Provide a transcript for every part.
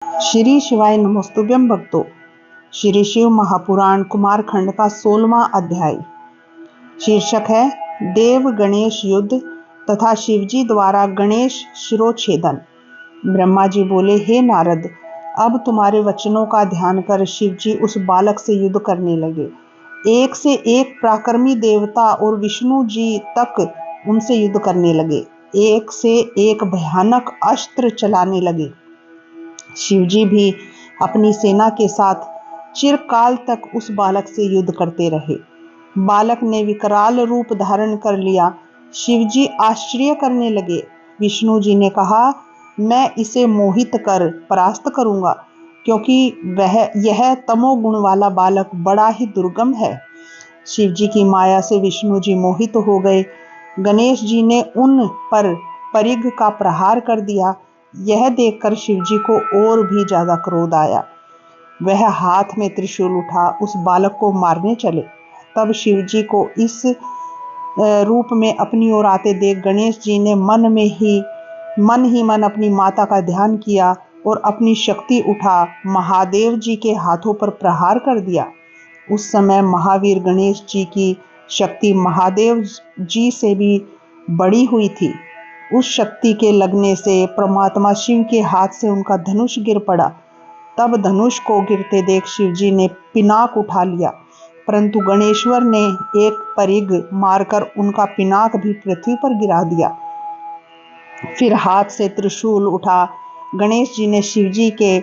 श्री शिवाय नमोस्तुभ्यं भक्तों। श्री शिव महापुराण कुमारखंड का 16वां अध्याय। शीर्षक है देव गणेश युद्ध तथा शिवजी द्वारा गणेश शिरोच्छेदन। ब्रह्मा जी बोले, हे नारद, अब तुम्हारे वचनों का ध्यान कर शिवजी उस बालक से युद्ध करने लगे। एक से एक पराक्रमी देवता और विष्णु जी तक उनसे युद्ध करने लगे। एक से एक भयानक अस्त्र चलाने लगे। शिवजी भी अपनी सेना के साथ चिरकाल तक उस बालक से युद्ध करते रहे। बालक ने विकराल रूप धारण कर लिया। शिवजी आश्चर्य करने लगे। विष्णु जी ने कहा, मैं इसे मोहित कर परास्त करूंगा, क्योंकि यह तमोगुण वाला बालक बड़ा ही दुर्गम है। शिवजी की माया से विष्णु जी मोहित हो गए। गणेश जी ने उन पर परिघ का प्रहार कर दिया। यह देखकर शिवजी को और भी ज्यादा क्रोध आया। वह हाथ में त्रिशूल उठा उस बालक को मारने चले। तब शिवजी को इस रूप में अपनी ओर आते देख गणेश जी ने मन अपनी माता का ध्यान किया और अपनी शक्ति उठा महादेव जी के हाथों पर प्रहार कर दिया। उस समय महावीर गणेश जी की शक्ति महादेव जी से भी बड़ी हुई थी। उस शक्ति के लगने से परमात्मा शिव के हाथ से उनका धनुष गिर पड़ा। तब धनुष को गिरते देख शिवजी ने पिनाक उठा लिया, परंतु गणेश्वर ने एक परिघ मारकर उनका पिनाक भी पृथ्वी पर गिरा दिया। फिर हाथ से त्रिशूल उठा गणेश जी ने शिवजी के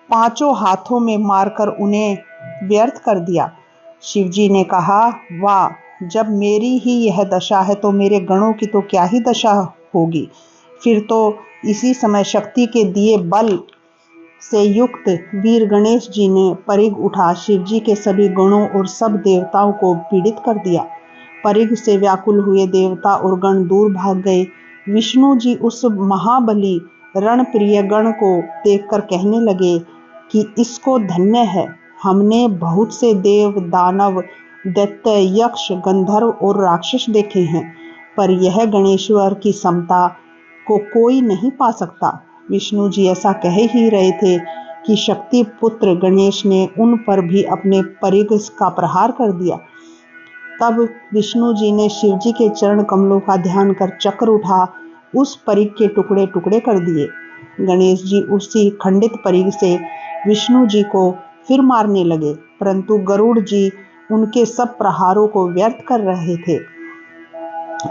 पांचों हाथों में मारकर उन्हें व्यर्थ कर दिया। शिवजी ने कहा, वाह, जब मेरी ही यह दशा है तो मेरे गणों की तो क्या ही दशा होगी। फिर तो इसी समय शक्ति के दिए बल से युक्त वीर गणेश जी ने परिघ उठा शिवजी के सभी गणों और सब देवताओं को पीड़ित कर दिया। परिघ से व्याकुल हुए देवता और गण दूर भाग गए। विष्णु जी उस महाबली रणप्रिय गण को देखकर कहने लगे कि इसको धन्य है। हमने बहुत से देव, दानव, दैत्य, यक्ष, गंधर्व और राक्षस देखे हैं, पर यह गणेश्वर की समता को कोई नहीं पा सकता। विष्णु जी ऐसा कह ही रहे थे कि शक्ति पुत्र गणेश ने उन पर भी अपने परिघ का प्रहार कर दिया। तब विष्णु जी ने शिवजी के चरण कमलों का ध्यान कर चक्र उठा उस परिघ के टुकड़े टुकड़े कर दिए। गणेश जी उसी खंडित परिघ से विष्णु जी को फिर मारने लगे, परंतु गरुड़ जी उनके सब प्रहारों को व्यर्थ कर रहे थे।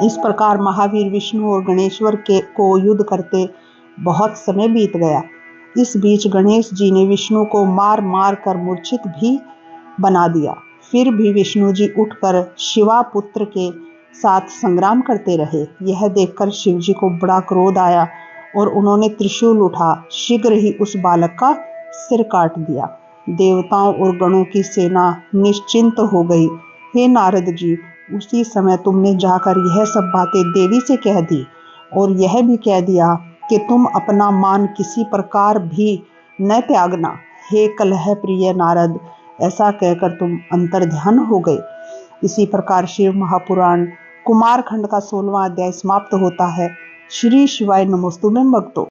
इस प्रकार महावीर विष्णु और गणेश्वर को युद्ध करते बहुत समय बीत गया। इस बीच गणेश जी ने विष्णु को मार मार कर मूर्छित भी बना दिया। फिर भी विष्णु जी उठकर शिवा पुत्र के साथ संग्राम करते रहे। यह देखकर शिव जी को बड़ा क्रोध आया और उन्होंने त्रिशूल उठा शीघ्र ही उस बालक का सिर काट दिया। देवताओं और गणों की सेना निश्चिंत हो गई। हे नारद जी, उसी समय तुमने जाकर यह सब बातें देवी से कह दी और यह भी कह दिया कि तुम अपना मान किसी प्रकार भी न त्यागना। हे कलह प्रिय नारद, ऐसा कहकर तुम अंतर्ध्यान हो गए। इसी प्रकार शिव महापुराण कुमारखंड का 16वां अध्याय समाप्त होता है। श्री शिवाय नमोस्तुभ्यं भक्तों।